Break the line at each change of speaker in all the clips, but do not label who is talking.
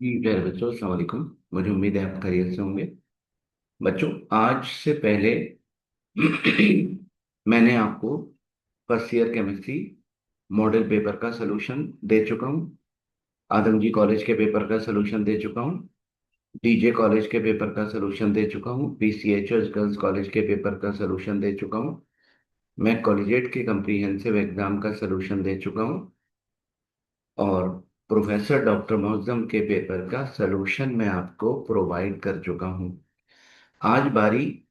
जी प्यारे बच्चों, अस्सलाम वालेकुम। मुझे उम्मीद है आप खैरियत से होंगे। बच्चों, आज से पहले मैंने आपको first year chemistry model paper का सलूशन दे चुका हूँ। आदमजी कॉलेज के पेपर का सलूशन दे चुका हूँ। डीजे कॉलेज के पेपर का सलूशन दे चुका हूँ। पीसीएचएस गर्ल्स कॉलेज के पेपर का सलूशन दे चुका हूँ। मैं कॉलेजिएट के कम्प्रीहेंसिव एग्जाम का सलूशन दे चुका हूँ। और प्रोफेसर डॉक्टर मौजम के पेपर का सलूशन मैं आपको प्रोवाइड कर चुका हूँ। आज बारी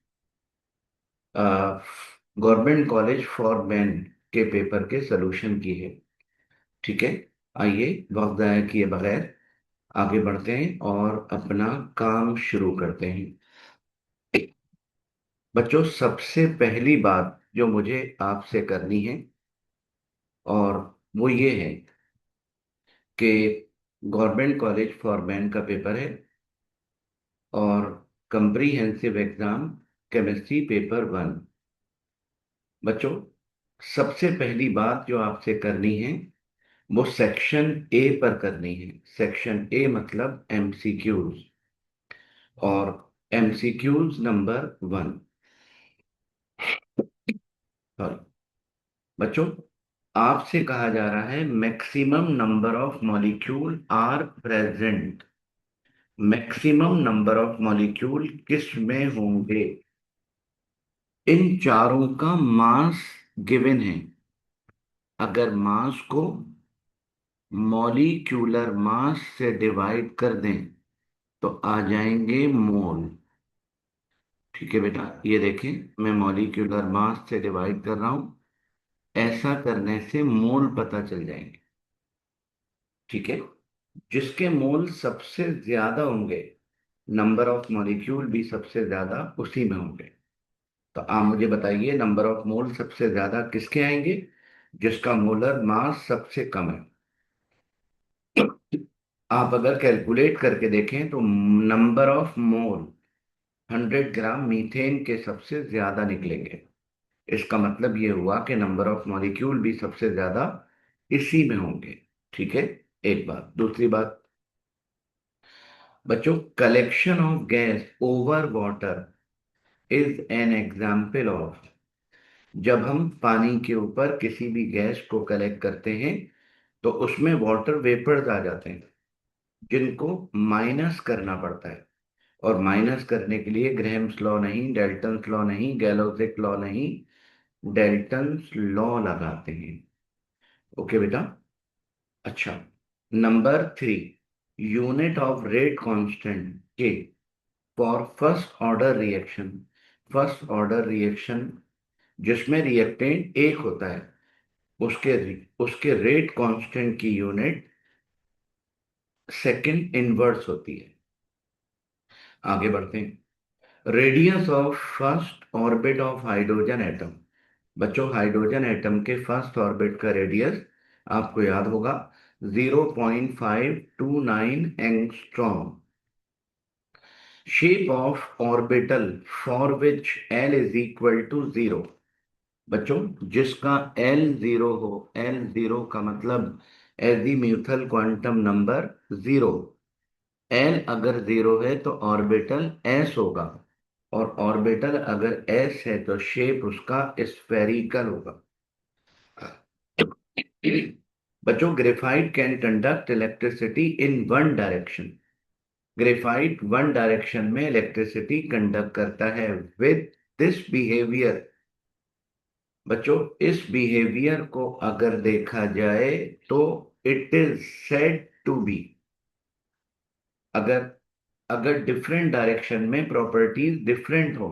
गवर्नमेंट कॉलेज फॉर मेन के पेपर के सलूशन की है। ठीक है, आइए वक्त ज़ाया किए बगैर आगे बढ़ते हैं और अपना काम शुरू करते हैं। बच्चों, सबसे पहली बात जो मुझे आपसे करनी है और वो ये है कि गवर्नमेंट कॉलेज फॉर मेन का पेपर है और comprehensive exam chemistry paper one. बच्चों, सबसे पहली बात जो आपसे करनी है वो सेक्शन ए पर करनी है। सेक्शन ए मतलब एमसीक्यूज, और एमसीक्यूज नंबर वन। सॉरी बच्चों, आपसे कहा जा रहा है maximum number of molecule are present. Maximum number of molecule किस में होंगे? इन चारों का मास गिवन है। अगर मास को मॉलिक्यूलर मास से डिवाइड कर दें तो आ जाएंगे मोल। ठीक है बेटा, ये देखें, मैं मॉलिक्यूलर मास से डिवाइड कर रहा हूं। ऐसा करने से मोल पता चल जाएंगे। ठीक है, जिसके मोल सबसे ज्यादा होंगे, नंबर ऑफ मॉलिक्यूल भी सबसे ज्यादा उसी में होंगे। तो आप मुझे बताइए, नंबर ऑफ मोल सबसे ज्यादा किसके आएंगे? जिसका मोलर मास सबसे कम है। आप अगर कैलकुलेट करके देखें तो number of mole 100 gram methane के सबसे ज्यादा निकलेंगे। इसका मतलब ये हुआ कि नंबर ऑफ मॉलिक्यूल भी सबसे ज्यादा इसी में होंगे। ठीक है, एक बात। दूसरी बात बच्चों, collection of gas over water is an example of. जब हम पानी के ऊपर किसी भी गैस को कलेक्ट करते हैं तो उसमें वाटर वेपर्स आ जाते हैं जिनको माइनस करना पड़ता है। और माइनस करने के लिए ग्राहम्स लॉ नहीं, डेल्टन्स लॉ नहीं, गैलोजिक लॉ नहीं, डेल्टन्स लॉ लगाते हैं। ओके बेटा। अच्छा, number three, unit of rate constant K for first order reaction. First order reaction जिसमें रिएक्टेंट एक होता है, उसके उसके रेट कांस्टेंट की यूनिट सेकंड इनवर्स होती है। आगे बढ़ते हैं। Radius of first orbit of hydrogen atom. बच्चों, हाइड्रोजन एटम के फर्स्ट ऑर्बिट का रेडियस आपको याद होगा, 0.529 angstrom. Shape of orbital for which L is equal to zero. बच्चों, जिसका एल जीरो हो, एल जीरो का मतलब azimuthal quantum number zero. L अगर जीरो है तो ऑर्बिटल एस होगा, और ऑर्बिटल अगर एस है तो शेप उसका स्फेरिकल होगा। बच्चों, graphite can conduct electricity in one direction. Graphite one direction में इलेक्ट्रिसिटी कंडक्ट करता है विद दिस बिहेवियर। बच्चों, इस बिहेवियर को अगर देखा जाए तो it is said to be. अगर अगर डिफरेंट डायरेक्शन में प्रॉपर्टीज डिफरेंट हो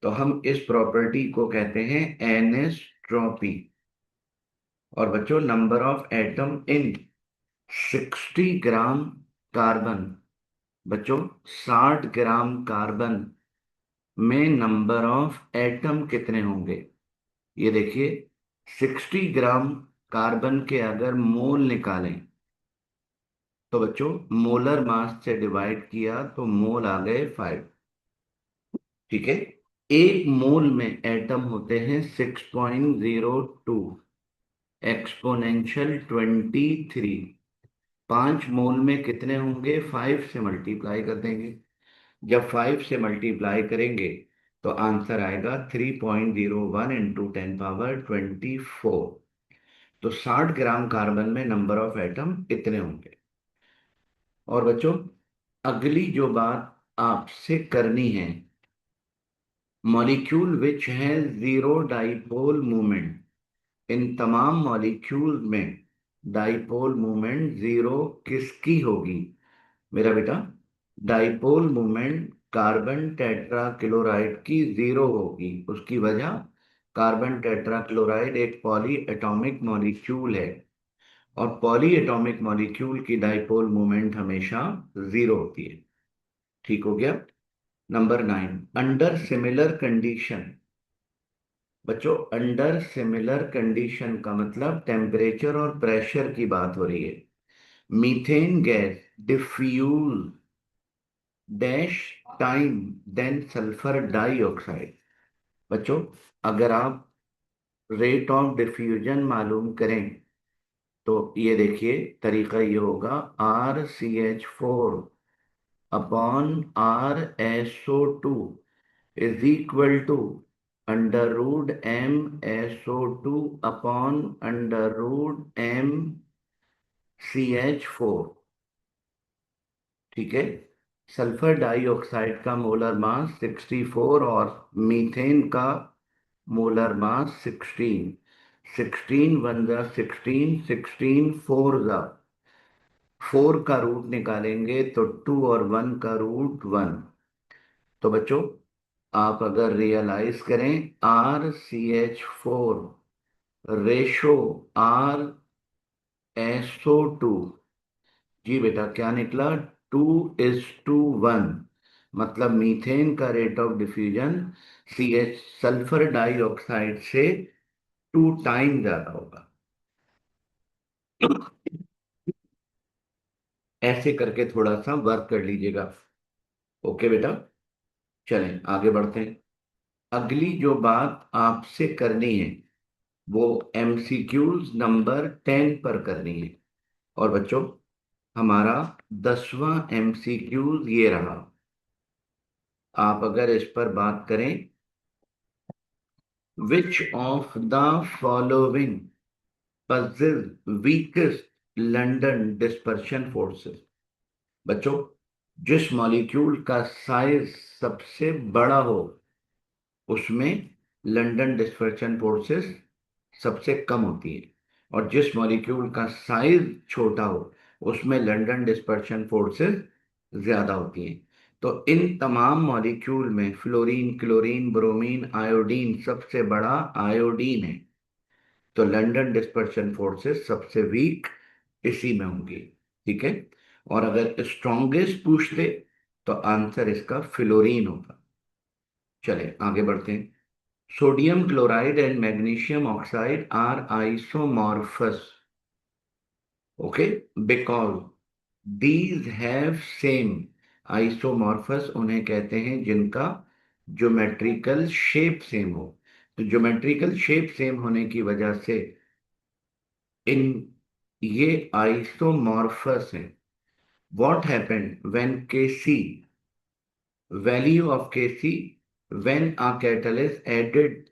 तो हम इस प्रॉपर्टी को कहते हैं एनिस्ट्रोपी। और बच्चों, number of atom in 60 gram carbon. बच्चों, 60 ग्राम कार्बन में नंबर ऑफ एटम कितने होंगे? ये देखिए, 60 ग्राम कार्बन के अगर मोल निकालें तो बच्चों मोलर मास से डिवाइड किया तो मोल आ गए 5। ठीक है, एक मोल में एटम होते हैं 6.02 एक्सपोनेंशियल 23। 5 मोल में कितने होंगे, 5 से मल्टीप्लाई कर देंगे। जब 5 से मल्टीप्लाई करेंगे तो आंसर आएगा 3.01 इंटू 10 पावर 24। तो 60 ग्राम कार्बन में नंबर ऑफ एटम इतने होंगे। और बच्चों, अगली जो बात आपसे करनी है, मॉलिक्यूल विच है जीरो डाइपोल मूवमेंट। इन तमाम मॉलिक्यूल में डाइपोल मूवमेंट जीरो किसकी होगी? मेरा बेटा, dipole movement carbon tetra chloride की जीरो होगी। उसकी वजह, कार्बन टेट्रा क्लोराइड एक पॉली एटॉमिक मॉलिक्यूल है, और पॉली एटॉमिक मॉलिक्यूल की डाइपोल मूवमेंट हमेशा जीरो होती है। ठीक हो गया। Number 9, under similar condition. बच्चों, अंडर सिमिलर कंडीशन का मतलब टेम्परेचर और प्रेशर की बात हो रही है। Methane gas diffuse dash time than sulphur dioxide. बच्चों, अगर आप रेट ऑफ डिफ्यूजन मालूम करें तो ये देखिए, तरीका ये होगा, RCH4 upon RSO2 is equal to √MSO2 upon √MCH4। ठीक है। सल्फर डाइऑक्साइड का मोलर मास 64 और मीथेन का मोलर मास 16। 16 × 1 = 16, 16 × 4 = 4 का रूट निकालेंगे तो 2 और 1 का रूट 1। तो बच्चों, आप अगर रियलाइज करें, RCH4 रेशो RSO2, जी बेटा क्या निकला, 2:1। मतलब मीथेन का rate of diffusion CH sulphur dioxide से 2 टाइम ज्यादा होगा। ऐसे करके थोड़ा सा वर्क कर लीजिएगा। ओके बेटा, चलें आगे बढ़ते हैं। अगली जो बात आपसे करनी है वो MCQs नंबर 10 पर करनी है। और बच्चों, हमारा 10वां MCQs ये रहा। आप अगर इस पर बात करें, which of the following possess weakest London dispersion forces. बच्चों, जिस मॉलिक्यूल का साइज सबसे बड़ा हो उसमें लंदन डिस्पर्शन फोर्सेस सबसे कम होती है, और जिस मॉलिक्यूल का साइज छोटा हो उसमें लंदन डिस्पर्शन फोर्सेस ज्यादा होती हैं। तो इन तमाम मॉलिक्यूल में फ्लोरीन, क्लोरीन, ब्रोमीन, आयोडीन, सबसे बड़ा आयोडीन है। तो लंदन डिस्पर्शन फोर्सेस सबसे वीक इसी में होंगी। ठीक है। और अगर स्ट्रॉन्गेस्ट पूछते तो आंसर इसका फ्लोरीन होगा। चले आगे बढ़ते हैं। Sodium chloride and magnesium oxide are isomorphous, okay, because these have same. Isomorphous उन्हें कहते हैं जिनका ज्योमेट्रिकल शेप सेम हो। तो ज्योमेट्रिकल शेप सेम होने की वजह से इन ये आइसोमॉर्फस हैं। What happened when Kc, value of Kc when a catalyst added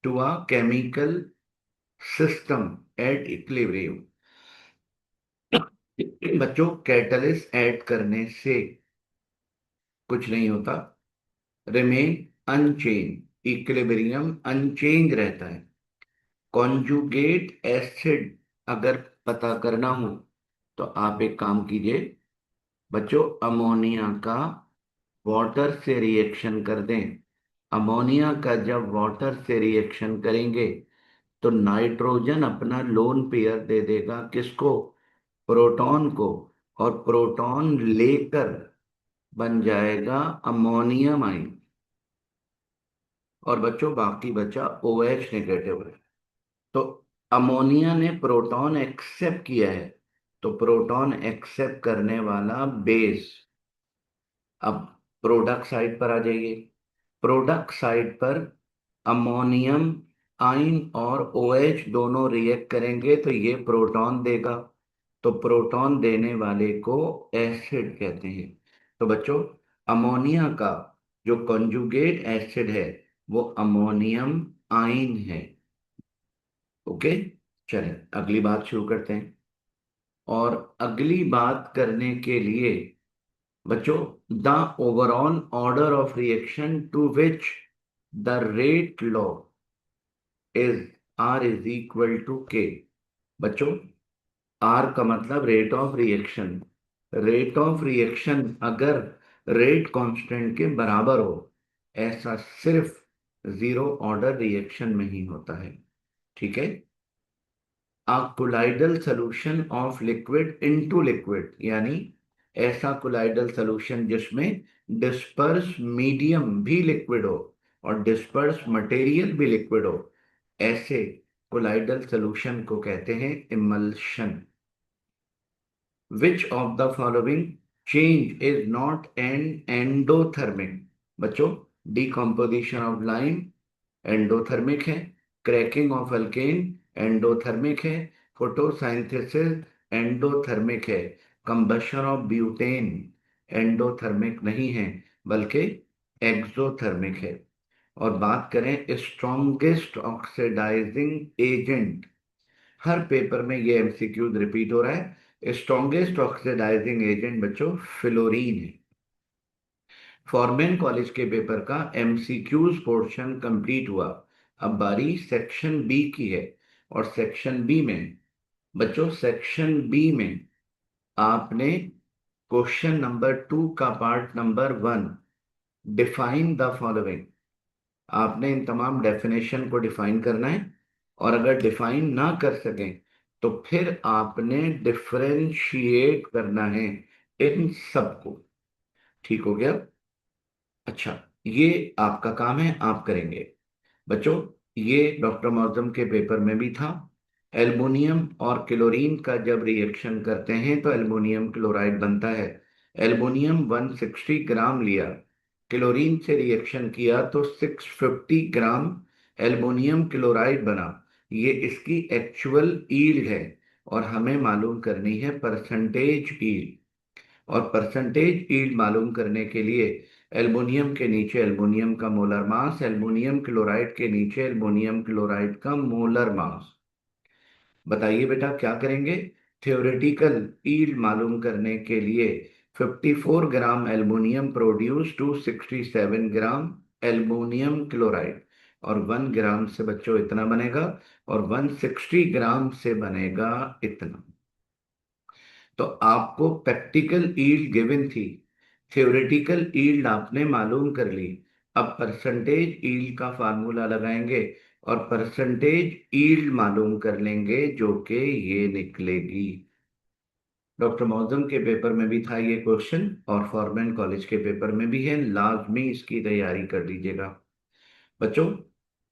to a chemical system at equilibrium। बच्चों, कैटलिस्ट ऐड करने से कुछ नहीं होता, रिमेन अनचेंज, इक्विलिब्रियम अनचेंज रहता है। कॉन्जुगेट एसिड अगर पता करना हो तो आप एक काम कीजिए बच्चों, अमोनिया का वाटर से रिएक्शन कर दें। अमोनिया का जब वाटर से रिएक्शन करेंगे तो नाइट्रोजन अपना लोन पेयर दे देगा किसको, प्रोटॉन को, और प्रोटॉन लेकर बन जाएगा अमोनियम आइन। और बच्चों, बाकी बचा OH नेगेटिव है। तो अमोनिया ने प्रोटॉन एक्सेप्ट किया है, तो प्रोटॉन एक्सेप्ट करने वाला बेस। अब प्रोडक्ट साइड पर आ जाइए। प्रोडक्ट साइड पर अमोनियम आइन और OH दोनों रिएक्ट करेंगे तो ये प्रोटॉन देगा, तो प्रोटॉन देने वाले को एसिड कहते हैं। तो बच्चों, अमोनिया का जो कॉन्जुगेट एसिड है वो अमोनियम आइन है। ओके, चलें अगली बात शुरू करते हैं। और अगली बात करने के लिए बच्चों, the overall order of reaction to which the rate law is R is equal to K. बच्चों, आर का मतलब rate of reaction. Rate of reaction अगर रेट कांस्टेंट के बराबर हो, ऐसा सिर्फ जीरो ऑर्डर रिएक्शन में ही होता है। ठीक है। A colloidal solution of liquid into liquid, यानी ऐसा कोलाइडल सॉल्यूशन जिसमें डिस्पर्स मीडियम भी लिक्विड हो और डिस्पर्स मटेरियल भी लिक्विड हो, ऐसे कोलाइडल सॉल्यूशन को कहते हैं emulsion. Which of the following change is not an endothermic? बच्चों, decomposition of lime एंडोथर्मिक है, क्रैकिंग ऑफ अल्केन एंडोथर्मिक है, फोटोसाइंथेसिस एंडोथर्मिक है, कंबशन ऑफ ब्यूटेन एंडोथर्मिक नहीं है बल्कि एक्सोथर्मिक है। और बात करें स्ट्रॉन्गेस्ट ऑक्सीडाइजिंग एजेंट, हर पेपर में ये एमसीक्यूज रिपीट हो रहा है। स्ट्रॉन्गेस्ट ऑक्सीडाइजिंग एजेंट बच्चों फ्लोरीन है। फॉरमैन कॉलेज के पेपर का एमसीक्यूज पोर्शन कंप्लीट हुआ। अब बारी सेक्शन बी की है। और सेक्शन बी में बच्चों, सेक्शन बी में आपने क्वेश्चन नंबर 2 का part number 1, define the following, आपने इन तमाम डेफिनेशन को डिफाइन करना है। और अगर डिफाइन ना कर सकें तो फिर आपने डिफरेंशिएट करना है इन सबको। ठीक हो गया? अच्छा, ये आपका काम है, आप करेंगे। बच्चों, ये डॉक्टर मौजम के पेपर में भी था। एल्युमिनियम और क्लोरीन का जब रिएक्शन करते हैं तो एल्युमिनियम क्लोराइड बनता है। एल्युमिनियम 160 ग्राम लिया, क्लोरीन से रिएक्शन किया तो 650 ग्राम एल्युमिनियम क्लोराइड बना। ये इसकी एक्चुअल ईल्ड है और हमें मालूम करनी है परसेंटेज ईल्ड। और परसेंटेज यील्ड मालूम करने के लिए एल्युमिनियम के नीचे एल्युमिनियम का मोलर मास, एल्युमिनियम क्लोराइड के नीचे एल्युमिनियम क्लोराइड का मोलर मास। बताइए बेटा क्या करेंगे? थ्योरेटिकल यील्ड मालूम करने के लिए 54 gram aluminium produce to 67 gram aluminium chloride, और 1 ग्राम से बच्चों इतना बनेगा, और 160 ग्राम से बनेगा इतना। तो आपको प्रैक्टिकल यील्ड गिवन थी, थ्योरेटिकल यील्ड आपने मालूम कर ली। अब परसेंटेज यील्ड का फार्मूला लगाएंगे और परसेंटेज यील्ड मालूम कर लेंगे जो कि ये निकलेगी। डॉक्टर मौजम के पेपर में भी था ये क्वेश्चन और फॉरमैन कॉलेज के पेपर में भी है, लाजमी इसकी तैयारी कर लीजिएगा। बच्चों,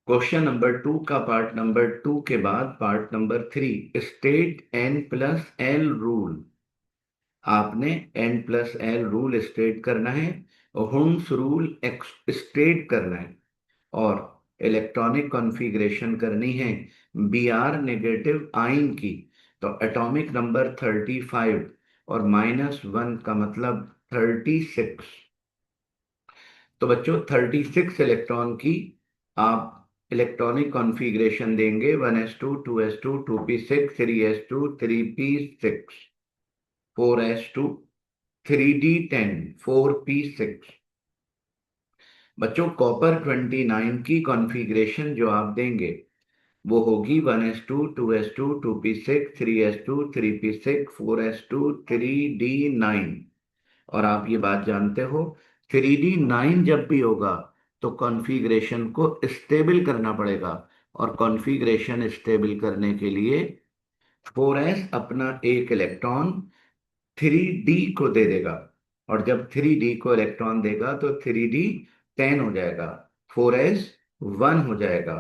क्वेश्चन नंबर 2 का पार्ट नंबर 2 के बाद part number 3, state N+L rule. आपने N+L रूल स्टेट करना है, हुन्स रूल स्टेट करना है, और इलेक्ट्रॉनिक कॉन्फ़िगरेशन करनी है Br नेगेटिव आयन की। तो एटॉमिक नंबर 35 और -1 का मतलब 36। तो बच्चों 36 इलेक्ट्रॉन की आप इलेक्ट्रॉनिक कॉन्फ़िगरेशन देंगे, 1s2 2s2 2p6 3s2 3p6 4s2 3d10 4p6। बच्चों कॉपर 29 की कॉन्फ़िगरेशन जो आप देंगे वो होगी 1s2 2s2 2p6 3s2 3p6 4s2 3d9। और आप ये बात जानते हो, 3d9 जब भी होगा तो कॉन्फ़िगरेशन को स्टेबल करना पड़ेगा, और कॉन्फ़िगरेशन स्टेबल करने के लिए 4s अपना एक इलेक्ट्रॉन 3d को दे देगा, और जब 3d को इलेक्ट्रॉन देगा तो 3d 10 हो जाएगा, 4s 1 हो जाएगा,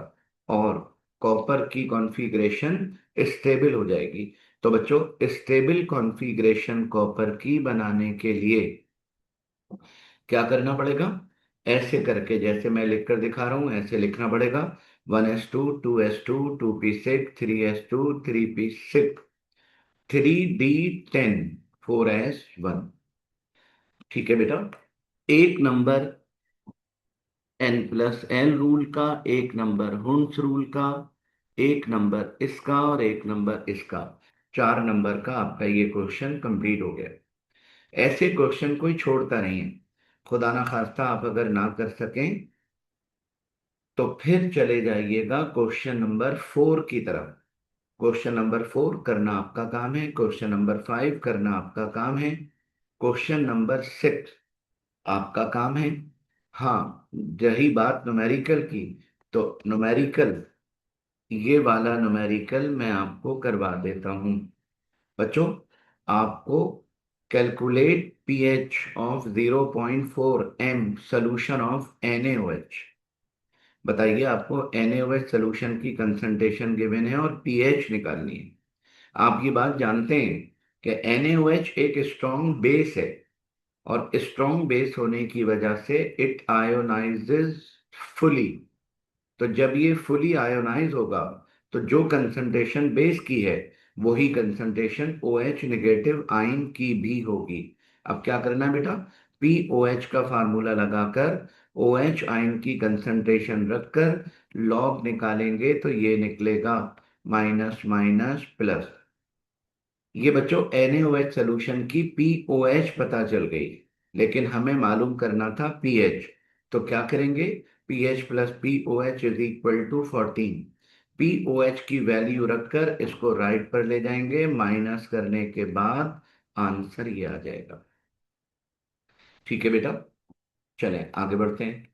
और कॉपर की कॉन्फ़िगरेशन स्टेबल हो जाएगी। तो बच्चों, स्टेबल कॉन्फ़िगरेशन कॉपर की बनाने के लिए क्या करना पड़ेगा? ऐसे करके जैसे मैं लिखकर दिखा रहा हूं ऐसे लिखना पड़ेगा, 1s2 2s2 2p6 3s2 3p6। 3D10 4S1। ठीक है बेटा। एक नंबर N+L रूल का, एक नंबर हुंस रूल का, एक नंबर इसका और एक नंबर इसका, 4 नंबर का आपका ये क्वेश्चन कंप्लीट हो गया। ऐसे क्वेश्चन कोई छोड़ता नहीं है। खुदा ना खास्ता आप अगर ना कर सकें तो फिर चले जाइएगा क्वेश्चन नंबर 4 की तरफ। क्वेश्चन नंबर 4 करना आपका काम है, क्वेश्चन नंबर 5 करना आपका काम है, क्वेश्चन नंबर 6 आपका काम है। हाँ, रही बात न्यूमेरिकल की, तो न्यूमेरिकल, ये वाला न्यूमेरिकल मैं आपको करवा देता हूँ। बच्चों, आपको calculate pH of 0.4 m solution of NaOH। बताइए, आपको NaOH सोल्यूशन की कंसंट्रेशन गिवन है और पीएच निकालनी है। आप ये बात जानते हैं कि NaOH एक स्ट्रॉन्ग बेस है, और स्ट्रॉन्ग बेस होने की वजह से इट आयोनाइजेस फुली। तो जब ये फुली आयोनाइज होगा तो जो कंसंट्रेशन बेस की है वही कंसंट्रेशन OH नेगेटिव आयन की भी होगी। अब क्या करना है बेटा, POH का फार्मूला लगाकर OH आयन की कंसंट्रेशन रखकर लॉग निकालेंगे तो ये निकलेगा माइनस माइनस प्लस। ये बच्चों NaOH सोल्यूशन की POH पता चल गई, लेकिन हमें मालूम करना था पीएच। तो क्या करेंगे, pH + POH = 14। POH की वैल्यू रखकर इसको राइट पर ले जाएंगे, माइनस करने के बाद आंसर ये आ जाएगा। ठीक है बेटा, चलें आगे बढ़ते हैं।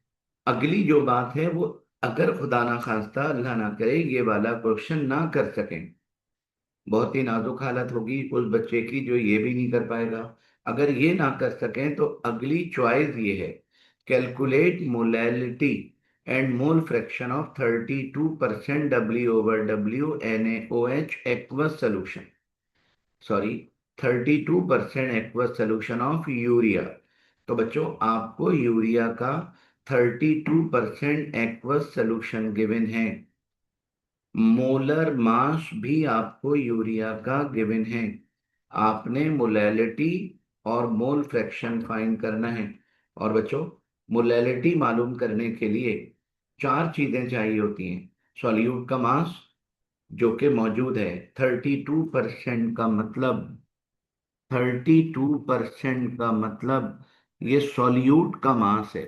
अगली जो बात है वो, अगर खुदा ना खास्ता अल्लाह ना करे ये वाला क्वेश्चन ना कर सकें, बहुत ही नाजुक हालत होगी उस बच्चे की जो ये भी नहीं कर पाएगा। अगर ये ना कर सकें तो अगली चॉइस ये है, calculate molality and mole fraction of 32% W/W NaOH aqueous solution, sorry, 32% aqueous solution of urea. तो बच्चों, आपको यूरिया का 32% एक्वस सोल्यूशन गिवन है। मोलर मास भी आपको यूरिया का गिवन है। आपने मोलैलिटी और मोल फ्रैक्शन फाइंड करना है। और बच्चों, मोलैलिटी मालूम करने के लिए 4 चीजें चाहिए होती हैं। सॉल्यूट का मास जो कि मौजूद है 32% का मतलब, 32% का मतलब ये सॉल्यूट का मास है।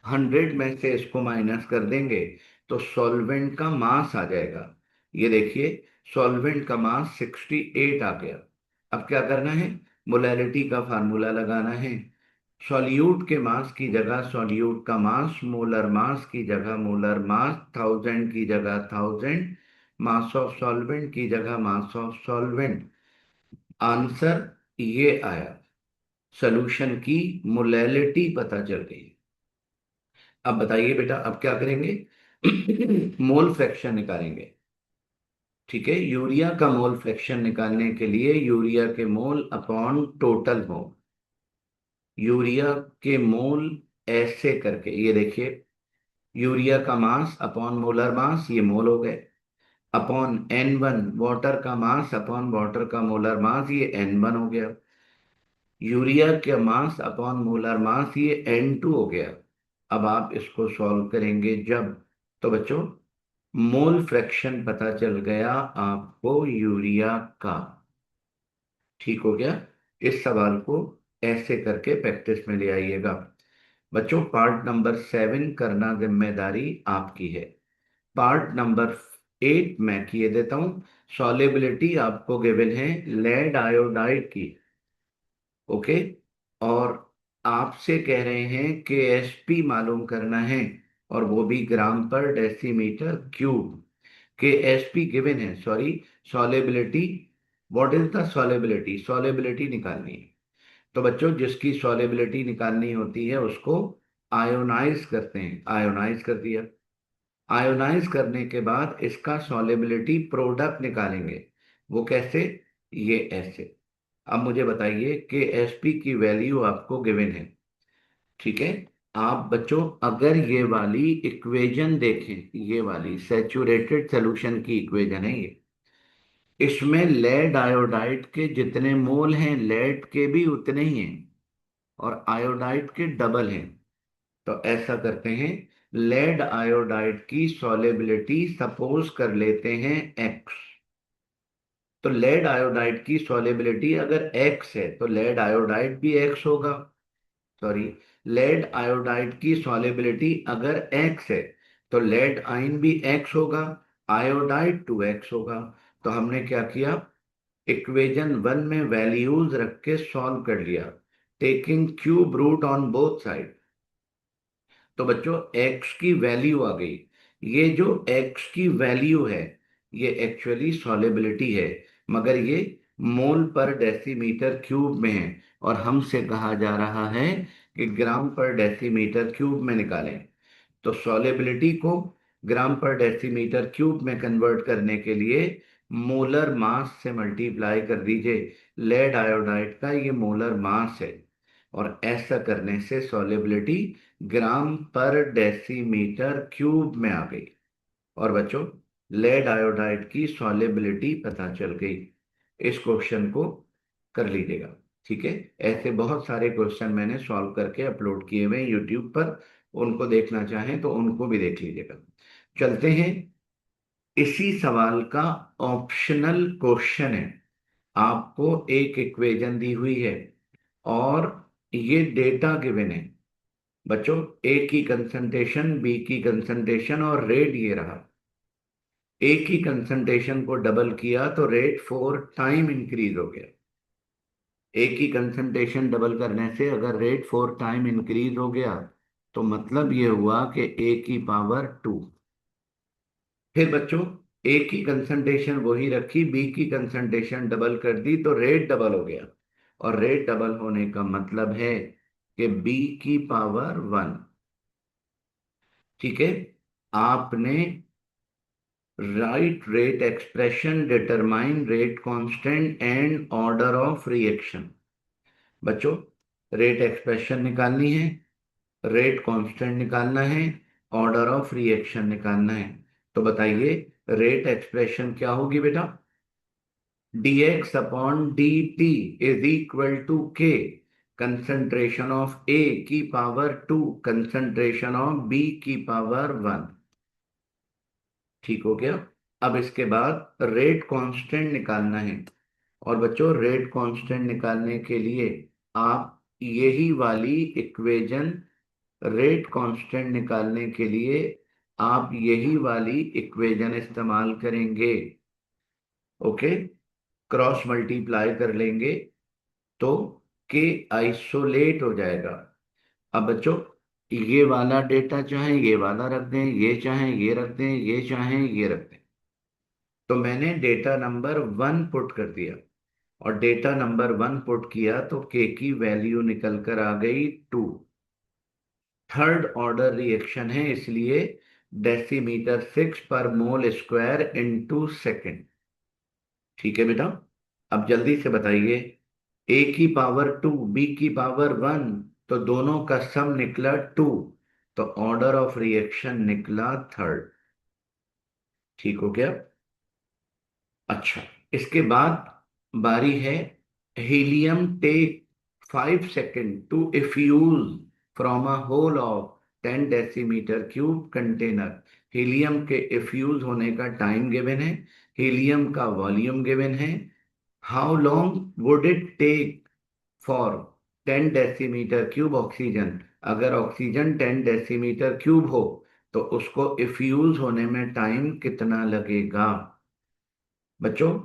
100 में से इसको माइनस कर देंगे तो सॉल्वेंट का मास आ जाएगा। ये देखिए, सॉल्वेंट का मास 68 आ गया। अब क्या करना है, मोलैलिटी का फार्मूला लगाना है। सॉल्यूट के मास की जगह सॉल्यूट का मास, मोलर मास की जगह मोलर मास, 1000 की जगह 1000, मास ऑफ सॉल्वेंट की जगह मास ऑफ सॉल्वेंट। आंसर ये आया, सॉल्यूशन की मोलैलिटी पता चल गई। अब बताइए बेटा, अब क्या करेंगे मोल फ्रैक्शन निकालेंगे। ठीक है, यूरिया का मोल फ्रैक्शन निकालने के लिए यूरिया के mole upon total mole, urea के मोल ऐसे करके, ये देखिए, यूरिया का मास अपॉन मोलर मास, ये मोल हो गए, अपॉन N1 वाटर का मास अपॉन वाटर का मोलर मास, ये N1 हो गया, यूरिया के मास अपॉन मोलर मास, ये N2 हो गया। अब आप इसको सॉल्व करेंगे जब, तो बच्चों मोल फ्रैक्शन पता चल गया आपको यूरिया का। ठीक हो गया। इस सवाल को ऐसे करके प्रैक्टिस में ले आइएगा। बच्चों, पार्ट नंबर 7 करना जिम्मेदारी आपकी है। पार्ट नंबर 8 मैं किए देता हूं। सॉलेबिलिटी आपको गिवन है लेड आयोडाइड की। ओके, और आपसे कह रहे हैं कि एसपी मालूम करना है, और वो भी ग्राम पर डेसीमीटर क्यूब। के एसपी गिवन है, sorry, solubility. What is the solubility, solubility निकालनी है। तो बच्चों, जिसकी सॉलेबिलिटी निकालनी होती है उसको आयोनाइज करते हैं, आयोनाइज कर दिया। आयोनाइज करने के बाद इसका सॉलेबिलिटी प्रोडक्ट निकालेंगे। वो कैसे, ये ऐसे। अब मुझे बताइए कि एसपी की वैल्यू आपको गिवन है। ठीक है, आप बच्चों अगर ये वाली इक्वेशन देखें, ये वाली सैचुरेटेड सॉल्यूशन की इक्वेशन है ये। इसमें लेड आयोडाइड के जितने मोल हैं लेड के भी उतने ही हैं, और आयोडाइड के डबल हैं। तो ऐसा करते हैं, लेड आयोडाइड की सॉलेबिलिटी सपोज कर लेते हैं एक्स। तो लेड आयोडाइड की सॉलेबिलिटी अगर एक्स है तो लेड आयोडाइड भी एक्स होगा। सॉरी, लेड आयोडाइड की सॉलेबिलिटी अगर एक्स है तो लेड आयन भी एक्स होगा, आयोडाइड 2x होगा। तो हमने क्या किया, इक्वेशन वन में वैल्यूज रख के सॉल्व कर लिया, taking cube root on both side. तो बच्चों x की वैल्यू आ गई। ये जो x की वैल्यू है ये एक्चुअली सॉलेबिलिटी है, मगर ये मोल पर डेसीमीटर क्यूब में है, और हमसे कहा जा रहा है कि ग्राम पर डेसीमीटर क्यूब में निकालें। तो सॉलेबिलिटी को ग्राम पर डेसीमीटर क्यूब में कन्वर्ट करने के लिए मोलर मास से मल्टीप्लाई कर दीजिए। लेड आयोडाइड का ये मोलर मास है, और ऐसा करने से सॉलेबिलिटी ग्राम पर डेसीमीटर क्यूब में आ गई। और बच्चों, लेड आयोडाइड की सॉलेबिलिटी पता चल गई। इस क्वेश्चन को कर लीजिएगा। ठीक है, ऐसे बहुत सारे क्वेश्चन मैंने सॉल्व करके अपलोड किए हुए हैं यूट्यूब पर, उनको देखना चाहें तो उनको भी देख लीजिएगा। चलते हैं, इसी सवाल का ऑप्शनल क्वेश्चन है। आपको एक इक्वेशन दी हुई है और ये डेटा गिवन है। बच्चों, ए की कंसंट्रेशन, बी की कंसंट्रेशन और रेट ये रहा। ए की कंसंट्रेशन को डबल किया तो रेट 4 टाइम इंक्रीज हो गया। ए की कंसंट्रेशन डबल करने से अगर रेट 4 टाइम इंक्रीज हो गया तो मतलब ये हुआ कि ए की पावर 2। फिर बच्चों, ए की कंसंट्रेशन वही रखी, बी की कंसंट्रेशन डबल कर दी तो रेट डबल हो गया, और रेट डबल होने का मतलब है कि बी की पावर 1। ठीक है, आपने right rate expression determine rate constant and order of reaction. बच्चों, रेट एक्सप्रेशन निकालनी है, रेट कांस्टेंट निकालना है, ऑर्डर ऑफ रिएक्शन निकालना है। तो बताइए, रेट एक्सप्रेशन क्या होगी बेटा? dx upon dt is equal to k concentration of A की पावर 2 कंसंट्रेशन ऑफ B की पावर 1। ठीक हो गया। अब इसके बाद रेट कांस्टेंट निकालना है, और बच्चों रेट कांस्टेंट निकालने के लिए आप यही वाली इक्वेशन, रेट कांस्टेंट निकालने के लिए आप यही वाली इक्वेशन इस्तेमाल करेंगे। ओके, क्रॉस मल्टीप्लाई कर लेंगे तो के आइसोलेट हो जाएगा। अब बच्चों, ये वाला डेटा चाहे ये वाला रख दें, ये चाहे ये रख दें, ये चाहे ये रख दें। तो मैंने डेटा नंबर 1 पुट कर दिया, और डेटा नंबर 1 पुट किया तो के की वैल्यू निकल कर आ गई 2। थर्ड ऑर्डर रिएक्शन है, इसलिए डेसीमीटर 6 पर मोल स्क्वायर इनटू सेकेंड। ठीक है बेटा, अब जल्दी से बताइए, ए की पावर 2 बी की पावर 1, तो दोनों का सम निकला 2, तो ऑर्डर ऑफ रिएक्शन निकला थर्ड। ठीक हो गया। अच्छा, इसके बाद बारी है, helium take 5 second to effuse from a hole of 10 decimetre cube container. Helium के इफ्यूज होने का टाइम गिवन है, हीलियम का वॉल्यूम गिवन है। How long would it take for 10 decimetre cube oxygen? अगर ऑक्सीजन 10 डेसीमीटर क्यूब हो तो उसको इफ्यूज होने में टाइम कितना लगेगा? बच्चों,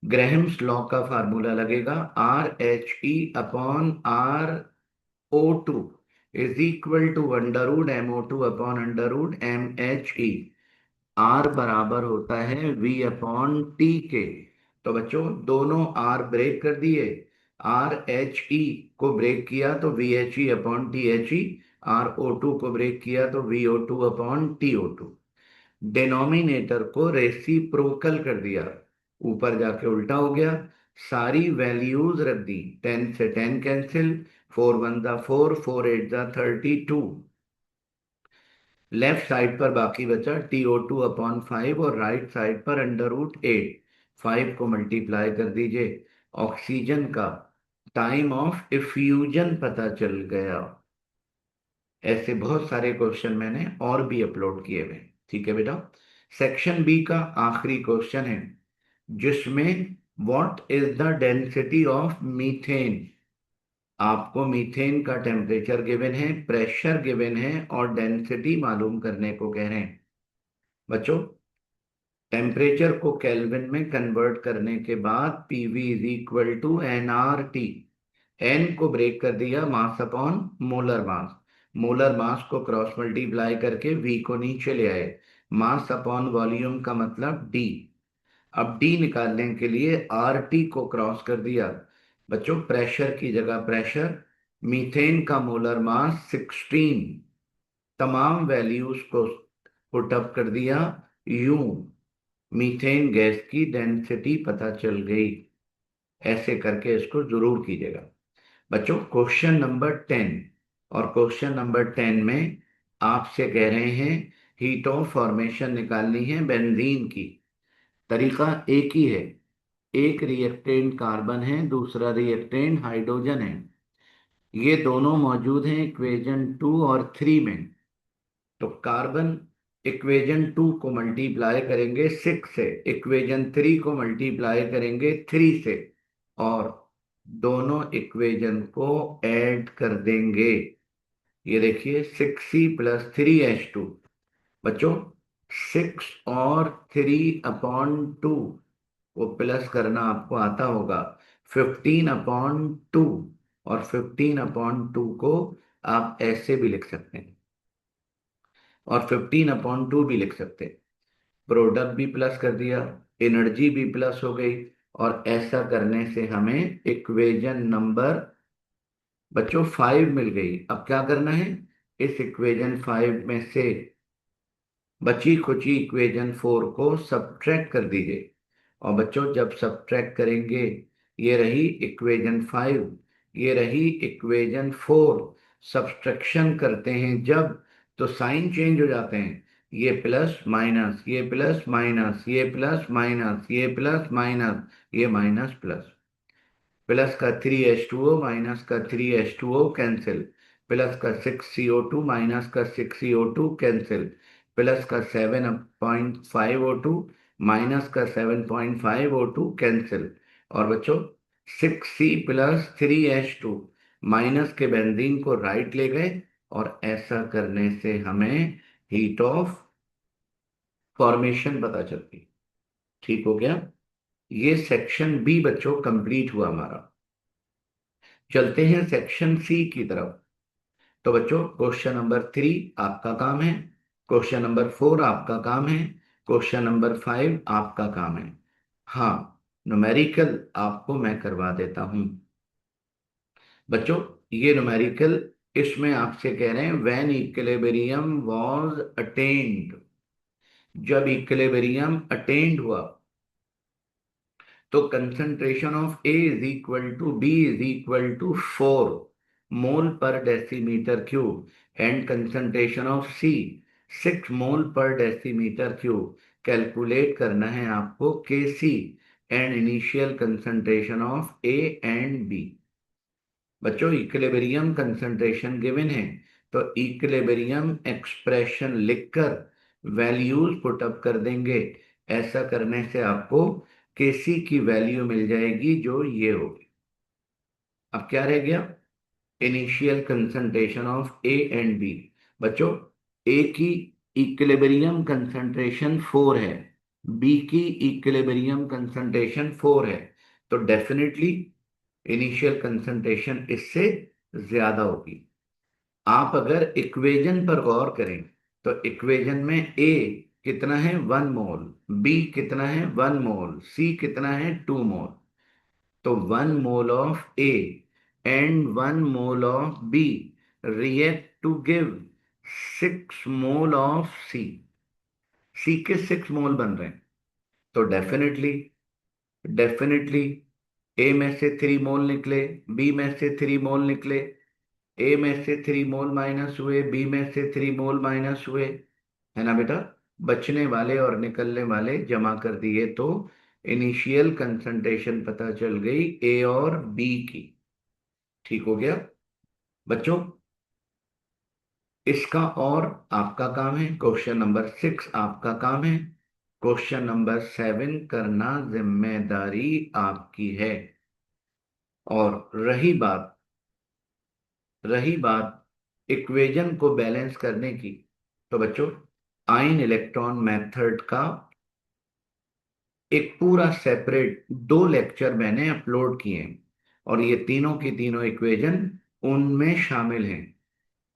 ग्रेहम्स लॉ का फार्मूला लगेगा, RHE/R O2 is equal to √MO2/√MHE। Are बराबर होता है V/T के। तो बच्चों, दोनों आर ब्रेक कर दिए, RHE को ब्रेक किया तो VHE/THE, RO2 को ब्रेक किया तो VO2/TO2। डिनोमिनेटर को रेसिप्रोकल कर दिया, ऊपर जाके उल्टा हो गया। सारी वैल्यूज रख दी, 10 से 10 कैंसिल, 4 1 4, 4 8 32। लेफ्ट साइड पर बाकी बचा TO2/5, और राइट साइड पर √8। 5 को मल्टीप्लाई कर दीजिए, ऑक्सीजन का टाइम ऑफ इफ्यूजन पता चल गया। ऐसे बहुत सारे क्वेश्चन मैंने और भी अपलोड किए हुए हैं। ठीक है बेटा। सेक्शन बी का आखिरी क्वेश्चन है, जिसमें what is the density of methane. आपको मीथेन का टेम्परेचर गिवन है, प्रेशर गिवन है और डेंसिटी मालूम करने को कह रहे हैं। बच्चों, टेम्परेचर को केल्विन में कन्वर्ट करने के बाद PV is equal to N R T. N को ब्रेक कर दिया, mass upon molar mass. Molar mass को क्रॉस मल्टीप्लाई करके वी को नीचे ले आए। मास अपॉन वॉल्यूम का मतलब डी। अब डी निकालने के लिए आर टी को क्रॉस कर दिया। बच्चों, प्रेशर की जगह प्रेशर, मीथेन का मोलर मास 16, तमाम वैल्यूज को पुट अप कर दिया। यूं मीथेन गैस की डेंसिटी पता चल गई। ऐसे करके इसको जरूर कीजिएगा। बच्चों, क्वेश्चन नंबर 10, और क्वेश्चन नंबर 10 में आपसे कह रहे हैं हीट ऑफ फॉर्मेशन निकालनी है बेंजीन की। तरीका एक ही है, एक रिएक्टेंट कार्बन है, दूसरा रिएक्टेंट हाइड्रोजन है। ये दोनों मौजूद हैं इक्वेशन 2 और 3 में। तो कार्बन इक्वेशन 2 को मल्टीप्लाई करेंगे 6 से, इक्वेशन 3 को मल्टीप्लाई करेंगे 3 से, और दोनों इक्वेशन को ऐड कर देंगे। ये देखिए 6C+3H2। बच्चों, 6 और 3/2 को प्लस करना आपको आता होगा, 15/2। और 15/2 को आप ऐसे भी लिख सकते हैं, और 15/2 भी लिख सकते हैं। प्रोडक्ट भी प्लस कर दिया, एनर्जी भी प्लस हो गई, और ऐसा करने से हमें इक्वेशन नंबर बच्चों 5 मिल गई। अब क्या करना है, इस इक्वेशन 5 में से बची खुची इक्वेशन 4 को सब्ट्रैक्ट कर दीजिए। और बच्चों, जब सब्ट्रैक्ट करेंगे, ये रही इक्वेशन 5, ये रही इक्वेशन 4। सब्ट्रैक्शन करते हैं जब, तो साइन चेंज हो जाते हैं। ये प्लस माइनस, ये प्लस माइनस, ये प्लस माइनस, ये प्लस माइनस, ये माइनस प्लस। प्लस का 3H2O माइनस का 3H2O कैंसिल। प्लस का 6CO2 माइनस का 6CO2 कैंसिल। प्लस का 7.5O2 माइनस का 7.5O2 कैंसिल। और बच्चों, 6C+3H2 माइनस के बेंजीन को राइट ले गए, और ऐसा करने से हमें हीट ऑफ फॉर्मेशन पता चलती। ठीक हो गया। ये सेक्शन बी बच्चों कंप्लीट हुआ हमारा। चलते हैं सेक्शन सी की तरफ। तो बच्चों, क्वेश्चन नंबर 3 आपका काम है, क्वेश्चन नंबर 4 आपका काम है, क्वेश्चन नंबर 5 आपका काम है। हाँ, न्यूमेरिकल आपको मैं करवा देता हूं। बच्चों, ये न्यूमेरिकल, इसमें आपसे कह रहे हैं व्हेन इक्विलिब्रियम वाज अटेन्ड। जब इक्विलिब्रियम अटेन्ड हुआ, तो concentration of A is equal to B is equal to 4 mole per decimetre cube, and concentration of C 6 mole per decimetre cube. Calculate करना है आपको K C and initial concentration of A and B. बच्चों, equilibrium concentration given है, तो equilibrium expression लिखकर values put up कर देंगे। ऐसा करने से आपको केसी की वैल्यू मिल जाएगी, जो ये होगी। अब क्या रह गया, initial concentration of A and B. बच्चों, ए की इक्विलिब्रियम कंसंट्रेशन 4 है, बी की इक्विलिब्रियम कंसंट्रेशन 4 है, तो डेफिनेटली इनिशियल कंसंट्रेशन इससे ज्यादा होगी। आप अगर इक्वेशन पर गौर करें, तो इक्वेशन में ए कितना है 1 मोल, बी कितना है 1 मोल, सी कितना है 2 मोल। तो 1 mole of A and 1 mole of B react to give 6 mole of C. C के 6 मोल बन रहे हैं, तो डेफिनेटली डेफिनेटली ए में से 3 मोल निकले, बी में से 3 मोल निकले, ए में से 3 मोल माइनस हुए, बी में से 3 मोल माइनस हुए, है ना बेटा। बचने वाले और निकलने वाले जमा कर दिए, तो इनिशियल कंसंट्रेशन पता चल गई ए और बी की। ठीक हो गया बच्चों। इसका और आपका काम है, क्वेश्चन नंबर 6 आपका काम है। क्वेश्चन नंबर 7 करना जिम्मेदारी आपकी है। और रही बात इक्वेशन को बैलेंस करने की, तो बच्चों आयन इलेक्ट्रॉन मेथड का एक पूरा सेपरेट 2 लेक्चर मैंने अपलोड किए हैं, और ये तीनों की तीनों इक्वेशन उनमें शामिल हैं।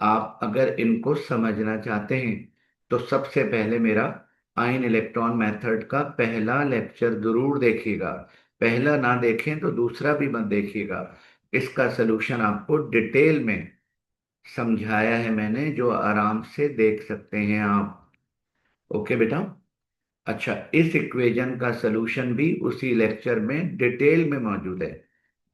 आप अगर इनको समझना चाहते हैं तो सबसे पहले मेरा आयन इलेक्ट्रॉन मेथड का पहला लेक्चर जरूर देखिएगा। पहला ना देखें तो दूसरा भी मत देखिएगा। इसका सलूशन आपको डिटेल में समझाया है मैंने, जो आराम से देख सकते हैं आप। ओके बेटा। अच्छा, इस इक्वेशन का सलूशन भी उसी लेक्चर में डिटेल में मौजूद है।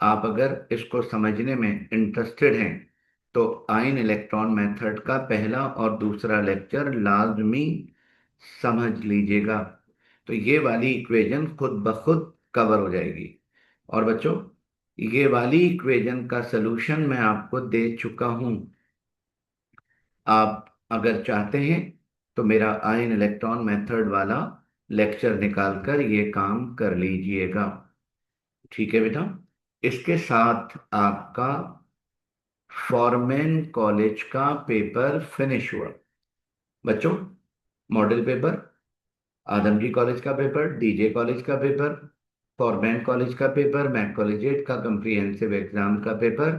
आप अगर इसको समझने में इंटरेस्टेड हैं तो आयन इलेक्ट्रॉन मेथड का पहला और दूसरा लेक्चर लाजमी समझ लीजिएगा। तो ये वाली इक्वेशन खुद ब खुद कवर हो जाएगी। और बच्चों, ये वाली इक्वेशन का सलूशन मैं आपको दे चुका हूं। आप अगर चाहते हैं तो मेरा आयन इलेक्ट्रॉन मेथड वाला लेक्चर निकाल कर ये काम कर लीजिएगा। ठीक है बेटा। इसके साथ आपका फॉरमैन कॉलेज का पेपर फिनिश हुआ बच्चों। मॉडल पेपर, आदमजी कॉलेज का पेपर, डीजे कॉलेज का पेपर, फॉरमैन कॉलेज का पेपर, मैक कॉलेजिएट का कंप्रीहेंसिव एग्जाम का पेपर,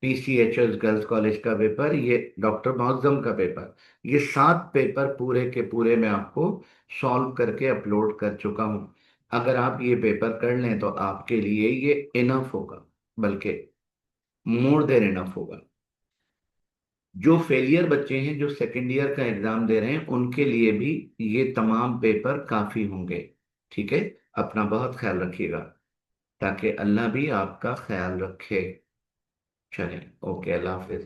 पीसीएचएस गर्ल्स कॉलेज का पेपर, ये डॉक्टर मौजम का पेपर, ये 7 पेपर पूरे के पूरे मैं आपको सॉल्व करके अपलोड कर चुका हूं। अगर आप ये पेपर कर लें तो आपके लिए ये इनफ होगा, बल्कि मोर देन इनफ होगा। जो फेलियर बच्चे हैं, जो सेकेंड ईयर का एग्जाम दे रहे हैं, उनके लिए भी ये तमाम पेपर काफी होंगे। ठीक है। अपना बहुत ख्याल रखिएगा, ताकि अल्लाह भी आपका ख्याल रखे। चलें, ओके, अल्लाह हाफिज।